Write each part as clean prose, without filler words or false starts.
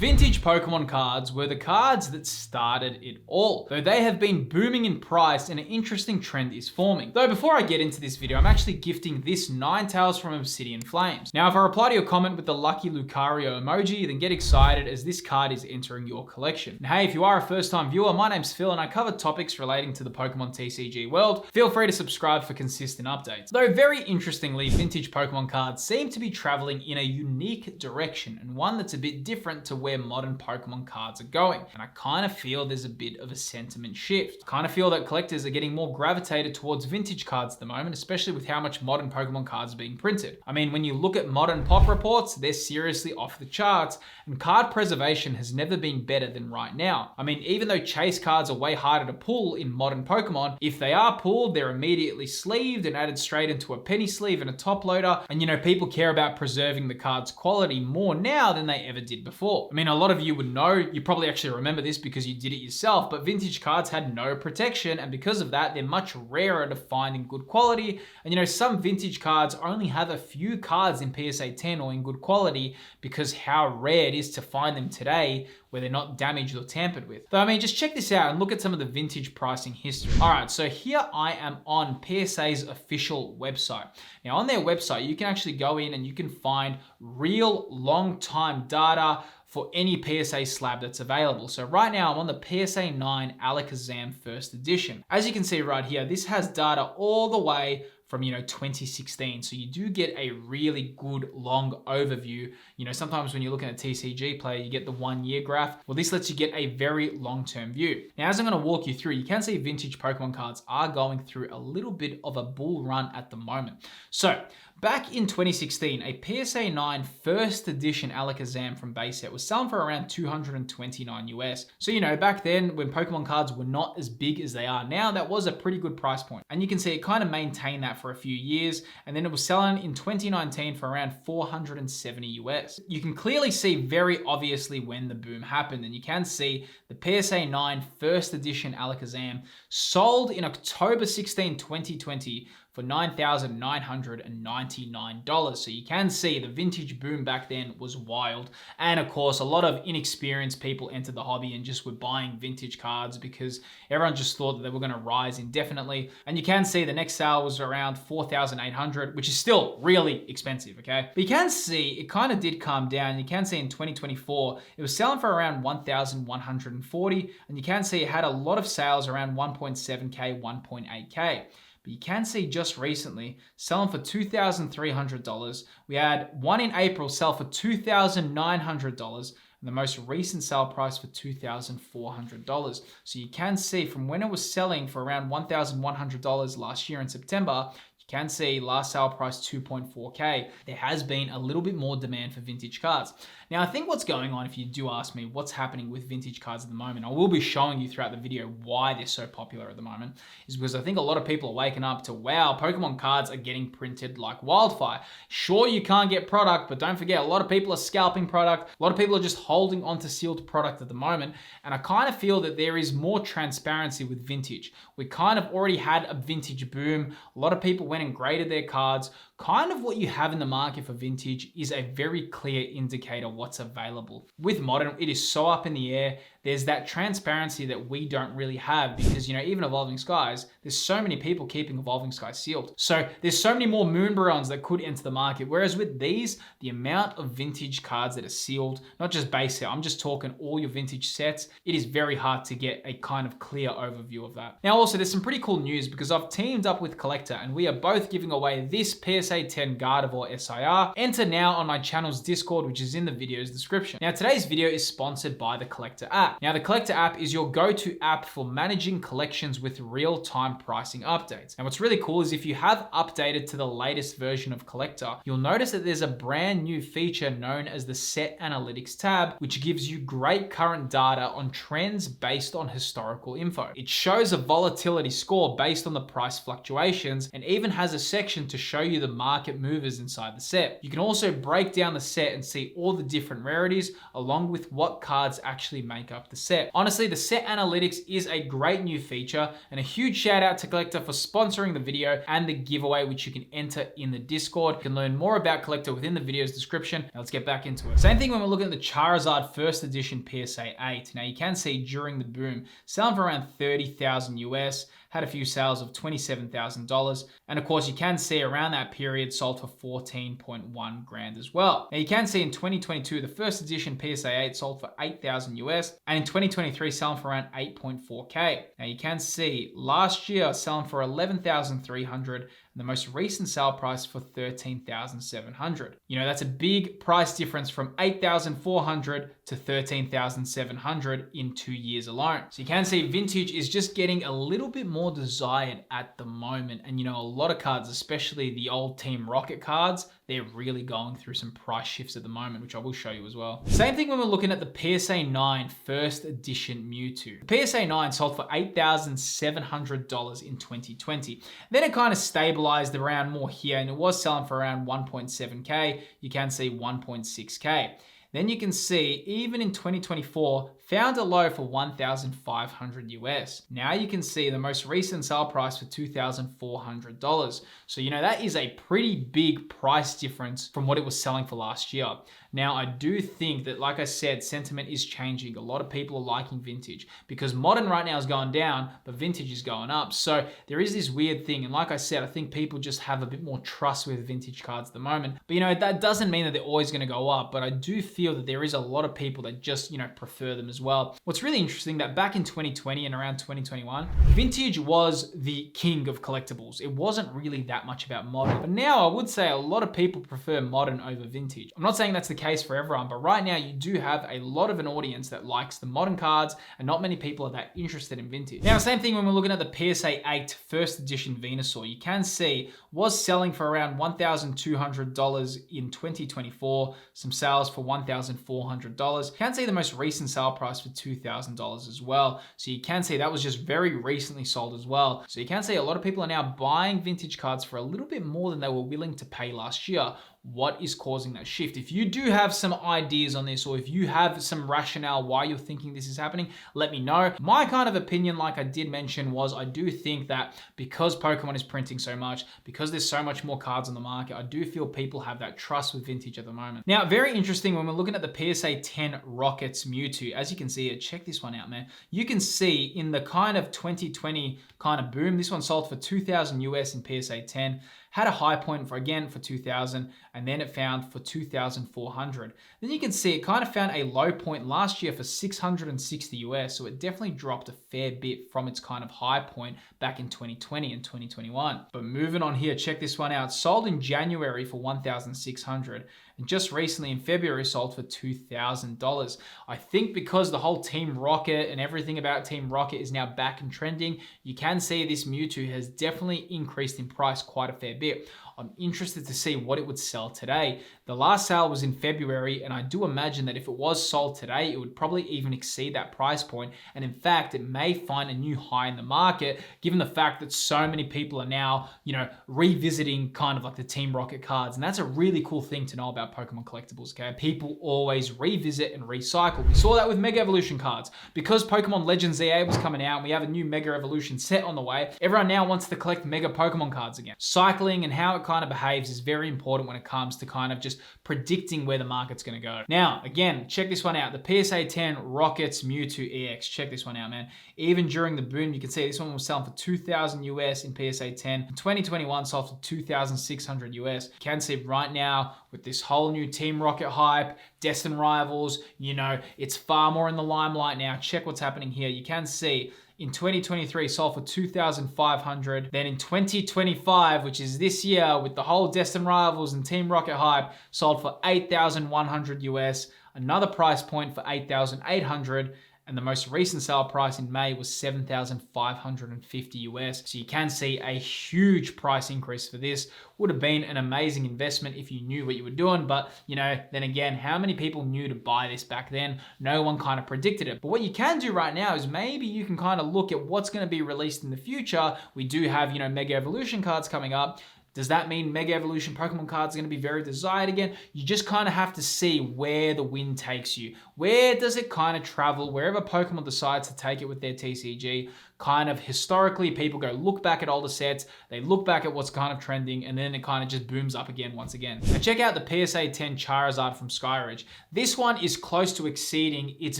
Vintage Pokemon cards were the cards that started it all, though they have been booming in price and an interesting trend is forming. Though before I get into this video, I'm actually gifting this Ninetales from Obsidian Flames. Now, if I reply to your comment with the lucky Lucario emoji, then get excited as this card is entering your collection. And hey, if you are a first-time viewer, my name's Phil and I cover topics relating to the Pokemon TCG world. Feel free to subscribe for consistent updates. Though very interestingly, vintage Pokemon cards seem to be traveling in a unique direction and one that's a bit different to where modern Pokemon cards are going. And I kind of feel there's a bit of a sentiment shift. I kind of feel that collectors are getting more gravitated towards vintage cards at the moment, especially with how much modern Pokemon cards are being printed. I mean, when you look at modern pop reports, they're seriously off the charts, and card preservation has never been better than right now. I mean, even though chase cards are way harder to pull in modern Pokemon, if they are pulled, they're immediately sleeved and added straight into a penny sleeve and a top loader. And people care about preserving the card's quality more now than they ever did before. I mean, a lot of you would know, you probably actually remember this because you did it yourself, but vintage cards had no protection, and because of that, they're much rarer to find in good quality. And some vintage cards only have a few cards in PSA 10 or in good quality because how rare it is to find them today where they're not damaged or tampered with. Though, I mean, just check this out and look at some of the vintage pricing history. All right, so here I am on PSA's official website. Now, on their website, you can actually go in and you can find real long-time data for any PSA slab that's available. So right now I'm on the PSA 9 Alakazam first edition. As you can see right here, this has data all the way from 2016. So you do get a really good long overview. Sometimes when you're looking at a TCG player, you get the 1 year graph. Well, this lets you get a very long-term view. Now, as I'm gonna walk you through, you can see vintage Pokemon cards are going through a little bit of a bull run at the moment. So back in 2016, a PSA 9 first edition Alakazam from base set was selling for around $229 US. So, back then when Pokemon cards were not as big as they are now, that was a pretty good price point. And you can see it kind of maintained that for a few years. And then it was selling in 2019 for around $470 US. You can clearly see very obviously when the boom happened. And you can see the PSA 9 first edition Alakazam sold in October 16, 2020 for $9,999. So you can see the vintage boom back then was wild. And of course, a lot of inexperienced people entered the hobby and just were buying vintage cards because everyone just thought that they were gonna rise indefinitely. And you can see the next sale was around $4,800, which is still really expensive, okay? But you can see it kind of did calm down. You can see in 2024, it was selling for around $1,140. And you can see it had a lot of sales around 1.7K, 1.8K. But you can see just recently selling for $2,300. We had one in April sell for $2,900. And the most recent sale price for $2,400. So you can see from when it was selling for around $1,100 last year in September, you can see last sale price 2.4K. There has been a little bit more demand for vintage cards. Now, I think what's going on, if you do ask me what's happening with vintage cards at the moment, I will be showing you throughout the video why they're so popular at the moment, is because I think a lot of people are waking up to, wow, Pokemon cards are getting printed like wildfire. Sure, you can't get product, but don't forget, a lot of people are scalping product. A lot of people are just holding onto sealed product at the moment. And I kind of feel that there is more transparency with vintage. We kind of already had a vintage boom. A lot of people went and graded their cards. Kind of what you have in the market for vintage is a very clear indicator what's available. With modern, it is so up in the air. There's that transparency that we don't really have because, even Evolving Skies, there's so many people keeping Evolving Skies sealed. So there's so many more Moonbarons that could enter the market. Whereas with these, the amount of vintage cards that are sealed, not just base set, I'm just talking all your vintage sets, it is very hard to get a kind of clear overview of that. Now, also, there's some pretty cool news because I've teamed up with Collector and we are both giving away this PSA 10 Gardevoir SIR. Enter now on my channel's Discord, which is in the video's description. Now, today's video is sponsored by the Collector app. Now, the Collector app is your go-to app for managing collections with real-time pricing updates. And what's really cool is if you have updated to the latest version of Collector, you'll notice that there's a brand new feature known as the Set Analytics tab, which gives you great current data on trends based on historical info. It shows a volatility score based on the price fluctuations and even even has a section to show you the market movers inside the set. You can also break down the set and see all the different rarities along with what cards actually make up the set. Honestly, the set analytics is a great new feature, and a huge shout out to Collector for sponsoring the video and the giveaway, which you can enter in the Discord. You can learn more about Collector within the video's description. Now let's get back into it. Same thing when we're looking at the Charizard first edition PSA 8. Now you can see during the boom, selling for around 30,000 US, had a few sales of $27,000. And of course, you can see around that period sold for 14.1 grand as well. Now you can see in 2022, the first edition PSA 8 sold for 8,000 US, and in 2023, selling for around 8.4K. Now you can see last year selling for 11,300, and the most recent sale price for 13,700. You know, that's a big price difference from 8,400 to 13,700 in 2 years alone. So you can see vintage is just getting a little bit more desired at the moment. And you know, a lot of cards, especially the old Team Rocket cards, they're really going through some price shifts at the moment, which I will show you as well. Same thing when we're looking at the PSA 9 first edition Mewtwo. The PSA 9 sold for $8,700 in 2020. Then it kind of stabilized around more here, and it was selling for around 1.7K. You can see 1.6K. Then you can see even in 2024, found a low for 1,500 US. Now you can see the most recent sale price for $2,400. So, you know, that is a pretty big price difference from what it was selling for last year. Now, I do think that, like I said, sentiment is changing. A lot of people are liking vintage because modern right now is going down, but vintage is going up. So there is this weird thing. And like I said, I think people just have a bit more trust with vintage cards at the moment. But, you know, that doesn't mean that they're always going to go up. But I do feel that there is a lot of people that just, you know, prefer them as well. What's really interesting that back in 2020 and around 2021, vintage was the king of collectibles. It wasn't really that much about modern. But now I would say a lot of people prefer modern over vintage. I'm not saying that's the case for everyone, but right now you do have a lot of an audience that likes the modern cards, and not many people are that interested in vintage. Now, same thing when we're looking at the PSA 8 first edition Venusaur. You can see was selling for around $1,200 in 2024, some sales for $1,400. You can see the most recent sale price for $2,000 as well. So you can see that was just very recently sold as well. So you can see a lot of people are now buying vintage cards for a little bit more than they were willing to pay last year. What is causing that shift? If you do have some ideas on this, or if you have some rationale why you're thinking this is happening, let me know. My kind of opinion, like I did mention, was I do think that because Pokemon is printing so much, because there's so much more cards on the market, I do feel people have that trust with vintage at the moment. Now, very interesting when we're looking at the PSA 10 Rockets Mewtwo. As you can see here, check this one out, man. You can see in the kind of 2020 kind of boom, this one sold for 2,000 US in PSA 10. Had a high point for 2,000, and then it found for 2,400. Then you can see it kind of found a low point last year for 660 US, so it definitely dropped a fair bit from its kind of high point back in 2020 and 2021. But moving on here, check this one out. Sold in January for 1,600. And just recently in February sold for $2,000. I think because the whole Team Rocket and everything about Team Rocket is now back and trending, you can see this Mewtwo has definitely increased in price quite a fair bit. I'm interested to see what it would sell today. The last sale was in February, and I do imagine that if it was sold today, it would probably even exceed that price point. And in fact, it may find a new high in the market, given the fact that so many people are now, you know, revisiting kind of like the Team Rocket cards. And that's a really cool thing to know about Pokemon collectibles, okay? People always revisit and recycle. We saw that with Mega Evolution cards. Because Pokemon Legends ZA was coming out and we have a new Mega Evolution set on the way, everyone now wants to collect Mega Pokemon cards again. Cycling and how it kind of behaves is very important when it comes to kind of just predicting where the market's going to go. Now, again, check this one out. The PSA 10 Rockets Mewtwo EX. Check this one out, man. Even during the boom, you can see this one was selling for 2,000 US in PSA 10. In 2021, sold for 2,600 US. You can see right now with this whole new Team Rocket hype, Destined Rivals, you know, it's far more in the limelight now. Check what's happening here. You can see in 2023 sold for 2,500. Then in 2025, which is this year, with the whole Destined Rivals and Team Rocket hype, sold for 8,100 US. Another price point for 8,800. and the most recent sale price in May was $7,550 US. So you can see a huge price increase for this. Would have been an amazing investment if you knew what you were doing, but then again, how many people knew to buy this back then? No one kind of predicted it. But what you can do right now is maybe you can kind of look at what's going to be released in the future. We do have, Mega Evolution cards coming up. Does that mean Mega Evolution Pokemon cards are going to be very desired again? You just kind of have to see where the wind takes you. Where does it kind of travel? Wherever Pokemon decides to take it with their TCG, kind of historically, people go look back at older sets, they look back at what's kind of trending, and then it kind of just booms up again once again. Now check out the PSA 10 Charizard from Skyridge. This one is close to exceeding its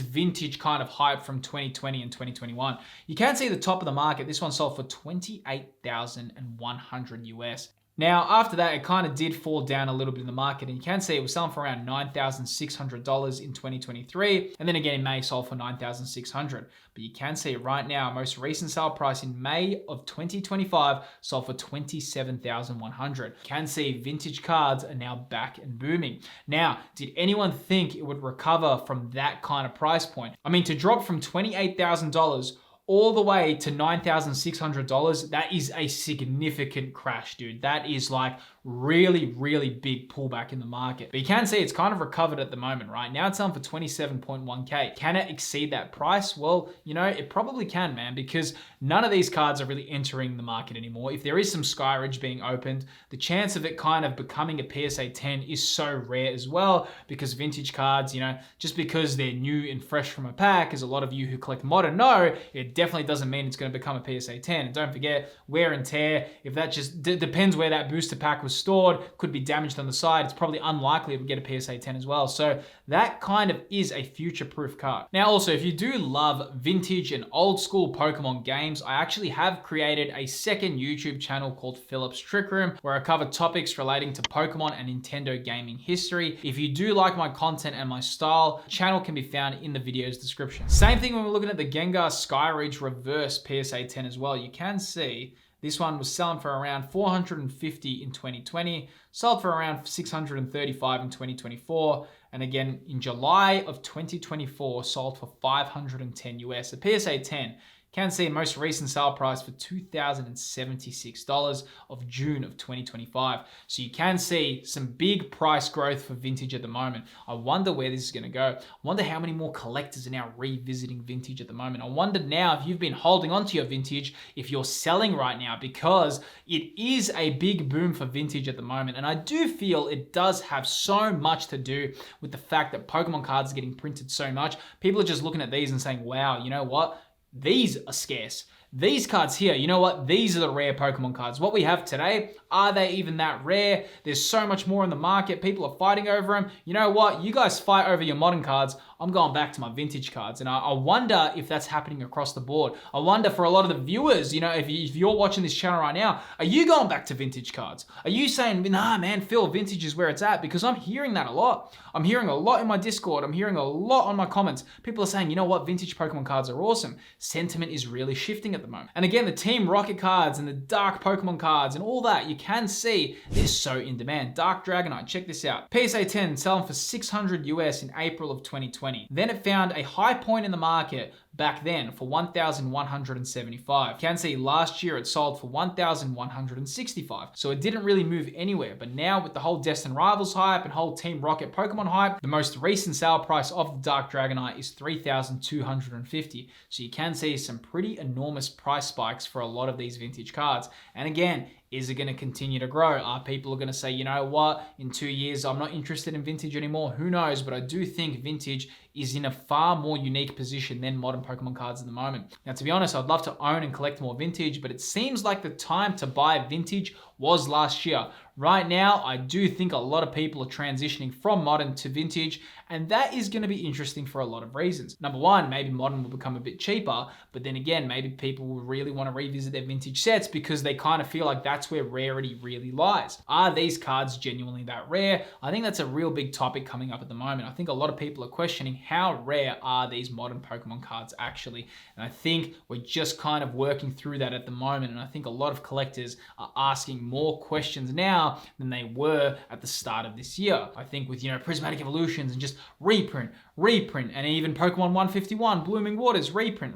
vintage kind of hype from 2020 and 2021. You can see the top of the market. This one sold for $28,100 US. Now, after that, it kind of did fall down a little bit in the market, and you can see it was selling for around $9,600 in 2023, and then again in May sold for $9,600. But you can see right now, most recent sale price in May of 2025 sold for $27,100. You can see vintage cards are now back and booming. Now, did anyone think it would recover from that kind of price point? I mean, to drop from $28,000 all the way to $9,600, that is a significant crash, dude. That is like really, really big pullback in the market. But you can see it's kind of recovered at the moment, right? Now it's selling for 27.1K. Can it exceed that price? Well, it probably can, man, because none of these cards are really entering the market anymore. If there is some Skyridge being opened, the chance of it kind of becoming a PSA 10 is so rare as well, because vintage cards, just because they're new and fresh from a pack, as a lot of you who collect modern know, it definitely doesn't mean it's going to become a PSA 10. And don't forget, wear and tear, if that just depends where that booster pack was stored, could be damaged on the side. It's probably unlikely to get a PSA 10 as well. So that kind of is a future-proof card. Now also, if you do love vintage and old school Pokemon games, I actually have created a second YouTube channel called Philip's Trick Room, where I cover topics relating to Pokemon and Nintendo gaming history. If you do like my content and my style, the channel can be found in the video's description. Same thing when we're looking at the Gengar Skyridge reverse PSA 10 as well. You can see this one was selling for around $450 in 2020, sold for around $635 in 2024, and again in July of 2024 sold for $510 US. A PSA 10 can see most recent sale price for $2,076 of June of 2025. So you can see some big price growth for vintage at the moment. I wonder where this is going to go. I wonder how many more collectors are now revisiting vintage at the moment. I wonder now if you've been holding on to your vintage, if you're selling right now, because it is a big boom for vintage at the moment. And I do feel it does have so much to do with the fact that Pokemon cards are getting printed so much. People are just looking at these and saying, wow, you know what? These are scarce. These cards here, you know what? These are the rare Pokemon cards. What we have today, are they even that rare? There's so much more in the market. People are fighting over them. You know what? You guys fight over your modern cards. I'm going back to my vintage cards. And I wonder if that's happening across the board. I wonder for a lot of the viewers, if you're watching this channel right now, are you going back to vintage cards? Are you saying, nah, man, Phil, vintage is where it's at? Because I'm hearing that a lot. I'm hearing a lot in my Discord. I'm hearing a lot on my comments. People are saying, you know what? Vintage Pokemon cards are awesome. Sentiment is really shifting at the moment. And again, the Team Rocket cards and the Dark Pokemon cards and all that, you can see they're so in demand. Dark Dragonite, check this out. PSA 10 selling for $600 US in April of 2020. Then it found a high point in the market back then for $1,175. You can see last year it sold for $1,165. So it didn't really move anywhere. But now with the whole Destined Rivals hype and whole Team Rocket Pokemon hype, the most recent sale price of the Dark Dragonite is $3,250. So you can see some pretty enormous price spikes for a lot of these vintage cards. And again, is it going to continue to grow? Are people going to say, you know what, in 2 years, I'm not interested in vintage anymore? Who knows? But I do think vintage is in a far more unique position than modern Pokemon cards at the moment. Now, to be honest, I'd love to own and collect more vintage, but it seems like the time to buy vintage was last year. Right now, I do think a lot of people are transitioning from modern to vintage, and that is going to be interesting for a lot of reasons. Number one, maybe modern will become a bit cheaper, but then again, maybe people will really want to revisit their vintage sets because they kind of feel like that's where rarity really lies. Are these cards genuinely that rare? I think that's a real big topic coming up at the moment. I think a lot of people are questioning how rare are these modern Pokemon cards actually? And I think we're just kind of working through that at the moment. And I think a lot of collectors are asking more questions now than they were at the start of this year. I think with, Prismatic Evolutions and just reprint, and even Pokemon 151, Blooming Waters, reprint.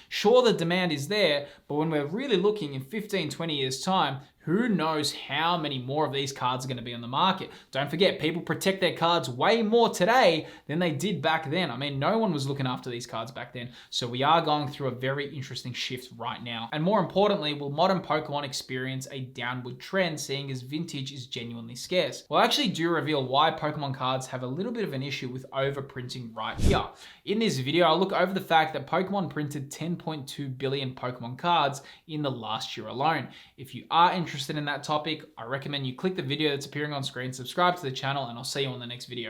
Sure, the demand is there, but when we're really looking in 15, 20 years time, who knows how many more of these cards are going to be on the market. Don't forget, people protect their cards way more today than they did back then. I mean, no one was looking after these cards back then. So we are going through a very interesting shift right now. And more importantly, will modern Pokemon experience a downward trend, seeing as vintage is genuinely scarce? Well, I actually do reveal why Pokemon cards have a little bit of an issue with overprinting right here. In this video, I'll look over the fact that Pokemon printed 10.2 billion Pokemon cards in the last year alone. If you are interested in that topic, I recommend you click the video that's appearing on screen, subscribe to the channel, and I'll see you on the next video.